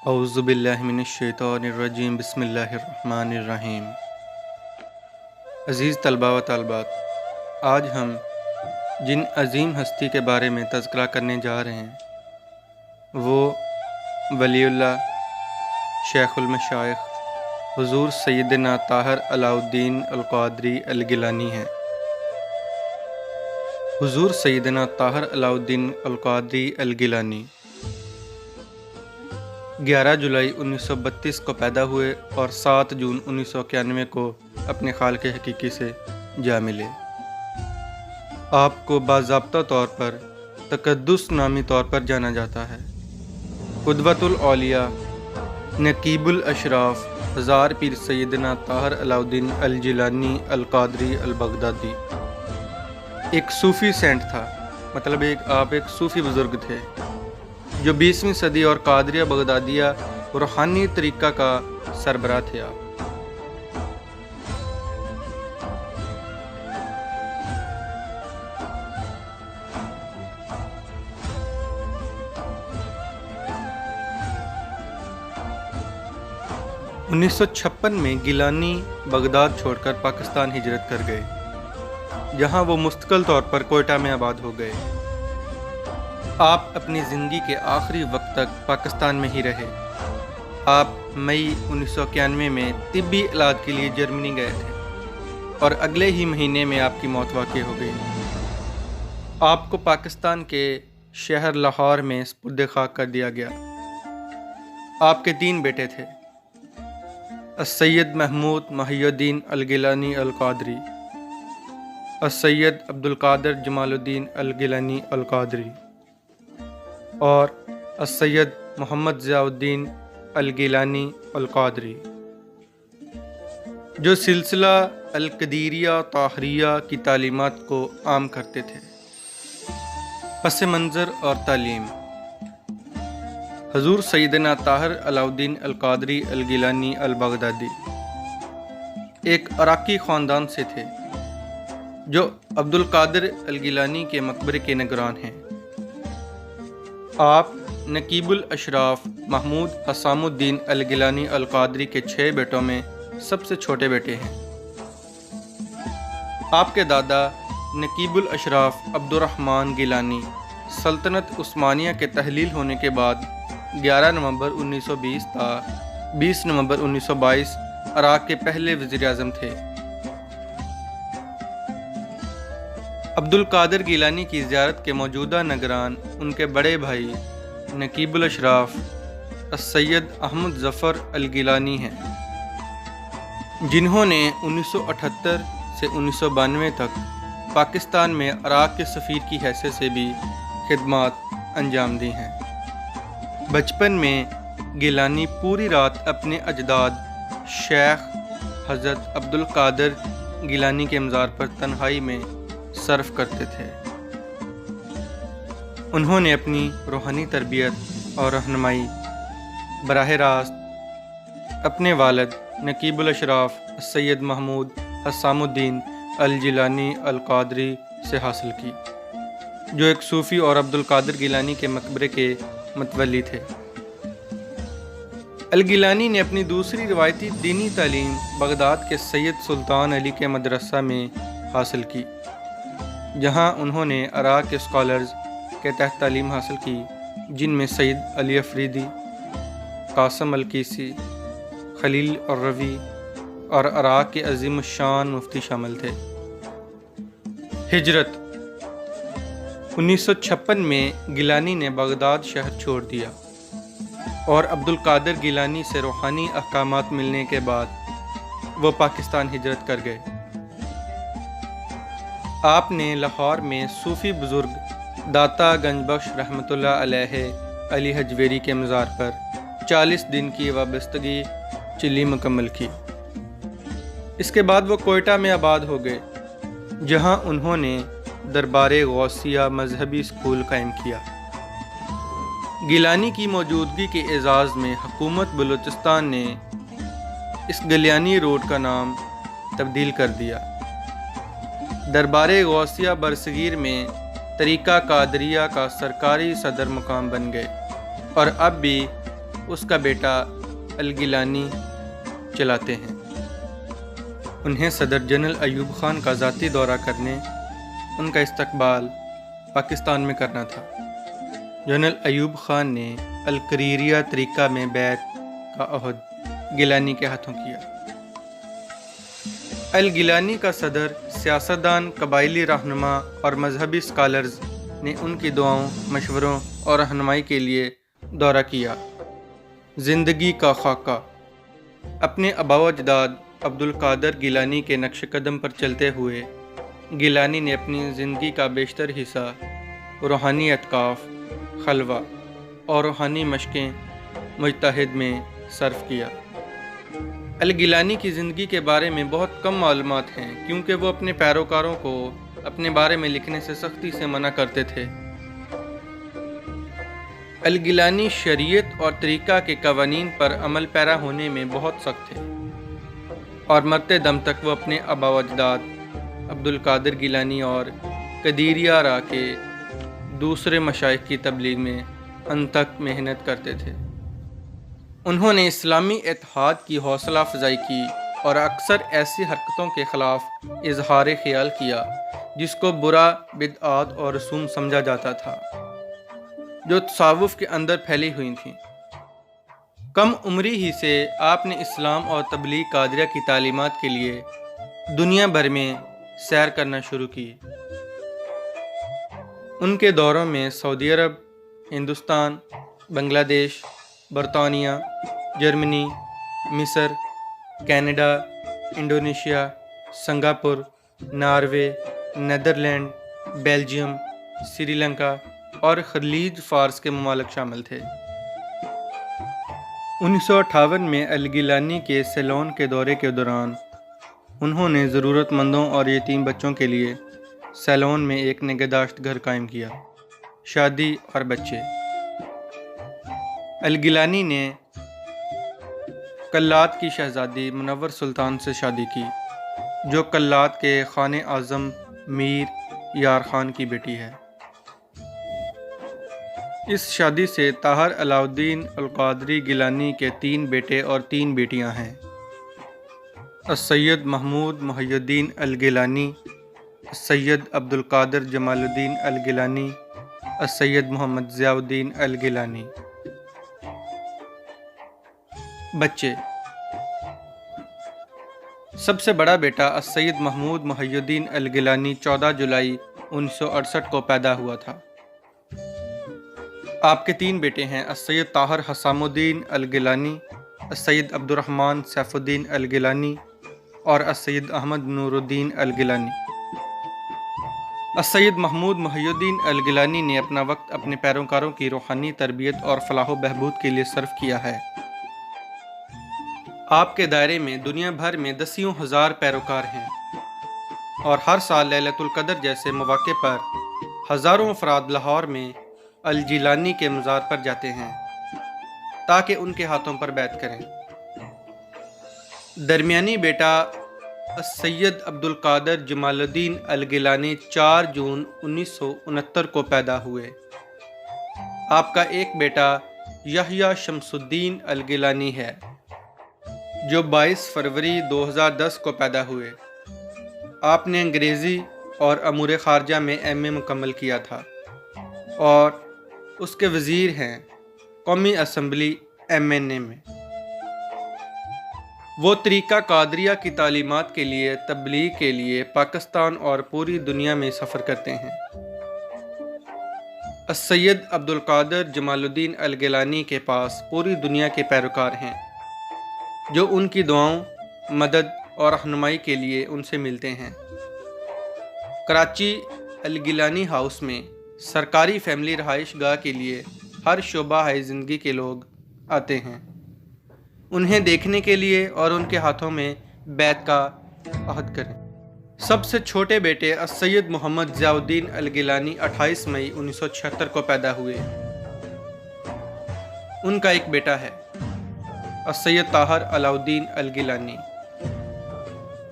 اعوذ باللہ من الشیطان الرجیم بسم اللہ الرحمن الرحیم۔ عزیز طلباء و طالبات، آج ہم جن عظیم ہستی کے بارے میں تذکرہ کرنے جا رہے ہیں وہ ولی اللہ شیخ المشائخ حضور سیدنا طاہر علاء الدین القادری الگیلانی ہیں۔ حضور سیدنا طاہر علاء الدین القادری الگیلانی 11 جولائی 1932 کو پیدا ہوئے اور 7 جون 1991 کو اپنے خالق حقیقی سے جا ملے۔ آپ کو باضابطہ طور پر تقدس نامی طور پر جانا جاتا ہے۔ قدوۃ الاولیاء، نقیب الاشراف، ہزار پیر سیدنا طاہر علاء الدین الگیلانی القادری البغدادی ایک صوفی سینٹ تھا، مطلب آپ ایک صوفی بزرگ تھے جو 20ویں صدی اور قادریہ بغدادیہ روحانی طریقہ کا سربراہ تھے۔ آپ انیس سو 56 میں گیلانی بغداد چھوڑ کر پاکستان ہجرت کر گئے، جہاں وہ مستقل طور پر کوئٹہ میں آباد ہو گئے۔ آپ اپنی زندگی کے آخری وقت تک پاکستان میں ہی رہے۔ آپ مئی 1991 میں طبی علاج کے لیے جرمنی گئے تھے اور اگلے ہی مہینے میں آپ کی موت واقع ہو گئی۔ آپ کو پاکستان کے شہر لاہور میں سپرد خاک کر دیا گیا۔ آپ کے 3 بیٹے تھے: السید محمود محی الدین الگیلانی القادری، السید عبدالقادر جمال الدین الگیلانی القادری اور السید محمد ضیاء الدین الگیلانی القادری، جو سلسلہ القدیریہ طاہریہ کی تعلیمات کو عام کرتے تھے۔ پس منظر اور تعلیم: حضور سیدنا طاہر علاء الدین القادری الگیلانی البغدادی ایک عراقی خاندان سے تھے جو عبدالقادر الگیلانی کے مقبرے کے نگران ہیں۔ آپ نقیب الاشراف محمود حسام الدین الگیلانی القادری کے 6 بیٹوں میں سب سے چھوٹے بیٹے ہیں۔ آپ کے دادا نقیب الاشراف عبد الرحمن گیلانی سلطنت عثمانیہ کے تحلیل ہونے کے بعد 11 نومبر 1920 تا 20 نومبر 1922 عراق کے پہلے وزیر اعظم تھے۔ عبدالقادر گیلانی کی زیارت کے موجودہ نگران ان کے بڑے بھائی نقیب الاشراف السید احمد ظفر الگیلانی ہیں، جنہوں نے 1978 سے 1992 تک پاکستان میں عراق کے سفیر کی حیثیت سے بھی خدمات انجام دی ہیں۔ بچپن میں گیلانی پوری رات اپنے اجداد شیخ حضرت عبدالقادر گیلانی کے مزار پر تنہائی میں صرف کرتے تھے۔ انہوں نے اپنی روحانی تربیت اور رہنمائی براہ راست اپنے والد نقیب الاشراف السید محمود حسام الدین الگیلانی القادری سے حاصل کی، جو ایک صوفی اور عبدالقادر گیلانی کے مقبرے کے متولی تھے۔ الگیلانی نے اپنی دوسری روایتی دینی تعلیم بغداد کے سید سلطان علی کے مدرسہ میں حاصل کی، جہاں انہوں نے عراق کے اسکالرز کے تحت تعلیم حاصل کی، جن میں سید علی افریدی، قاسم الکیسی، خلیل الروی اور عراق کے عظیم الشان مفتی شامل تھے۔ ہجرت: 1956 میں گیلانی نے بغداد شہر چھوڑ دیا اور عبدالقادر گیلانی سے روحانی احکامات ملنے کے بعد وہ پاکستان ہجرت کر گئے۔ آپ نے لاہور میں صوفی بزرگ داتا گنج بخش رحمۃ اللہ علیہ علی حجویری کے مزار پر 40 دن کی وابستگی چلی مکمل کی۔ اس کے بعد وہ کوئٹہ میں آباد ہو گئے، جہاں انہوں نے دربار غوثیہ مذہبی اسکول قائم کیا۔ گیلانی کی موجودگی کے اعزاز میں حکومت بلوچستان نے اس گیلانی روڈ کا نام تبدیل کر دیا۔ دربار غوثیہ برصغیر میں طریقہ قادریہ کا سرکاری صدر مقام بن گئے اور اب بھی اس کا بیٹا الگیلانی چلاتے ہیں۔ انہیں صدر جنرل ایوب خان کا ذاتی دورہ کرنے ان کا استقبال پاکستان میں کرنا تھا۔ جنرل ایوب خان نے القریریہ طریقہ میں بیعت کا عہد گیلانی کے ہاتھوں کیا۔ الگیلانی کا صدر، سیاستدان، قبائلی رہنما اور مذہبی اسکالرز نے ان کی دعاؤں، مشوروں اور رہنمائی کے لیے دورہ کیا۔ زندگی کا خاکہ۔ اپنے آباء و اجداد عبدالقادر گیلانی کے نقش قدم پر چلتے ہوئے گیلانی نے اپنی زندگی کا بیشتر حصہ روحانی اعتکاف، خلوہ اور روحانی مشقیں مجتہد میں صرف کیا۔ الگیلانی کی زندگی کے بارے میں بہت کم معلومات ہیں کیونکہ وہ اپنے پیروکاروں کو اپنے بارے میں لکھنے سے سختی سے منع کرتے تھے۔ الگیلانی شریعت اور طریقہ کے قوانین پر عمل پیرا ہونے میں بہت سخت تھے اور مرتے دم تک وہ اپنے آباء و اجداد عبدالقادر گیلانی اور قدیریہ را کے دوسرے مشائخ کی تبلیغ میں انتھک محنت کرتے تھے۔ انہوں نے اسلامی اتحاد کی حوصلہ افزائی کی اور اکثر ایسی حرکتوں کے خلاف اظہار خیال کیا جس کو برا، بدعات اور رسوم سمجھا جاتا تھا، جو تصوف کے اندر پھیلی ہوئی تھیں۔ کم عمری ہی سے آپ نے اسلام اور تبلیغ قادریہ کی تعلیمات کے لیے دنیا بھر میں سیر کرنا شروع کی۔ ان کے دوروں میں سعودی عرب، ہندوستان، بنگلہ دیش، برطانیہ، جرمنی، مصر، Canada, Indonesia, Singapore, Norway, Netherland, Belgium, Sri Lanka اور خلیج فارس کے ممالک شامل تھے۔ 1958 میں الگیلانی کے سیلون کے دورے کے دوران انہوں نے ضرورت مندوں اور یتیم بچوں کے لیے سیلون میں ایک نگہداشت گھر قائم کیا۔ شادی اور بچے۔ الگیلانی نے کلات کی شہزادی منور سلطان سے شادی کی، جو کلات کے خان اعظم میر یار خان کی بیٹی ہے۔ اس شادی سے طاہر علاؤالدین القادری گیلانی کے 3 بیٹے اور 3 بیٹیاں ہیں: السید محمود محی الدین الگیلانی، السید عبدالقادر جمال الدین الگیلانی، السید محمد ضیاء الدین الگیلانی۔ بچے۔ سب سے بڑا بیٹا السید محمود محی الدین الگیلانی 14 جولائی 1968 کو پیدا ہوا تھا۔ آپ کے 3 بیٹے ہیں: السید طاہر حسام الدین الگیلانی، السید عبدالرحمن سیف الدین الگیلانی اور السید احمد نور الدین الگیلانی۔ السید محمود محی الدین الگیلانی نے اپنا وقت اپنے پیروکاروں کی روحانی تربیت اور فلاح و بہبود کے لیے صرف کیا ہے۔ آپ کے دائرے میں دنیا بھر میں دسیوں ہزار پیروکار ہیں اور ہر سال لیلۃ القدر جیسے مواقع پر ہزاروں افراد لاہور میں الجیلانی کے مزار پر جاتے ہیں تاکہ ان کے ہاتھوں پر بیعت کریں۔ درمیانی بیٹا السید عبدالقادر جمال الدین الگیلانی 4 جون 1969 کو پیدا ہوئے۔ آپ کا ایک بیٹا یحییٰ شمس الدین الگیلانی ہے، جو 22 فروری 2010 کو پیدا ہوئے۔ آپ نے انگریزی اور امور خارجہ میں ایم اے مکمل کیا تھا اور اس کے وزیر ہیں قومی اسمبلی MNA میں۔ وہ طریقہ قادریہ کی تعلیمات کے لیے تبلیغ کے لیے پاکستان اور پوری دنیا میں سفر کرتے ہیں۔ السید عبدالقادر جمال الدین الگیلانی کے پاس پوری دنیا کے پیروکار ہیں جو ان کی دعاؤں، مدد اور رہنمائی کے لیے ان سے ملتے ہیں۔ کراچی الگیلانی ہاؤس میں سرکاری فیملی رہائش گاہ کے لیے ہر شعبہ زندگی کے لوگ آتے ہیں، انہیں دیکھنے کے لیے اور ان کے ہاتھوں میں بیعت کا عہد کریں۔ سب سے چھوٹے بیٹے السید محمد ضیاء الدین الگیلانی 28 مئی 1976 کو پیدا ہوئے۔ ان کا ایک بیٹا ہے السید طاہر علاؤالدین الگیلانی،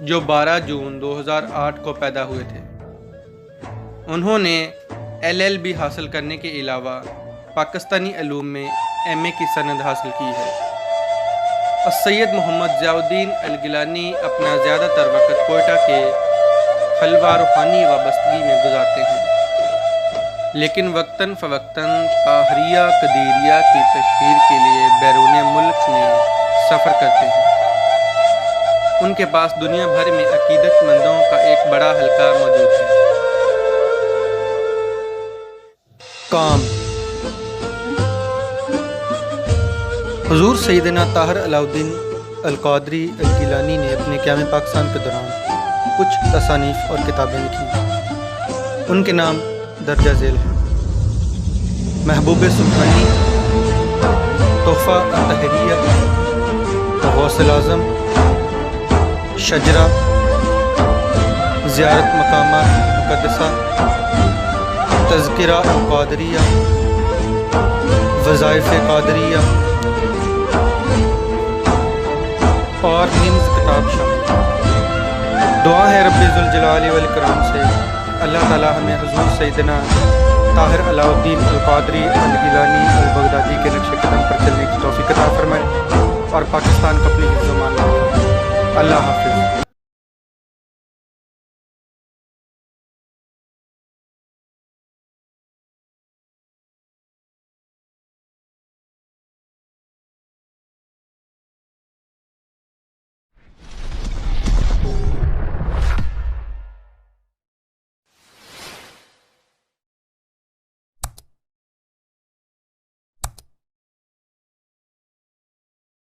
جو 12 جون 2008 کو پیدا ہوئے تھے۔ انہوں نے LLB حاصل کرنے کے علاوہ پاکستانی علوم میں ایم اے کی سند حاصل کی ہے۔ السید محمد ضیاء الدین الگیلانی اپنا زیادہ تر وقت کوئٹہ کے خلوہ روحانی وابستگی میں گزارتے ہیں، لیکن وقتاً فوقتاً طاہریہ قدیریہ کی تشہیر کے لیے بیرون ملک میں سفر کرتے ہیں۔ ان کے پاس دنیا بھر میں عقیدت مندوں کا ایک بڑا حلقہ موجود ہے۔ کام حضور سیدنا طاہر علاء الدین القادری الگیلانی نے اپنے قیام پاکستان کے دوران کچھ تصانیف اور کتابیں لکھی۔ ان کے نام درجہ ذیل ہیں: محبوب سبحانی، تحفہ الطاہریہ، غوث الاعظم، شجرہ، زیارت مقامات مقدسہ، تذکرہ القادریہ، وظائف قادریہ اور نیمز کتاب شامل ہیں۔ دعا ہے رب ذوالجلال والاکرام سے اللہ تعالی ہمیں حضور سیدنا طاہر علاء الدین القادری الگیلانی البغدادی کے نقش قدم پر چلنے کی توفیق عطا فرمائے اور پاکستان کو اپنی حفظ و امان میں رکھے۔ اللہ حافظ۔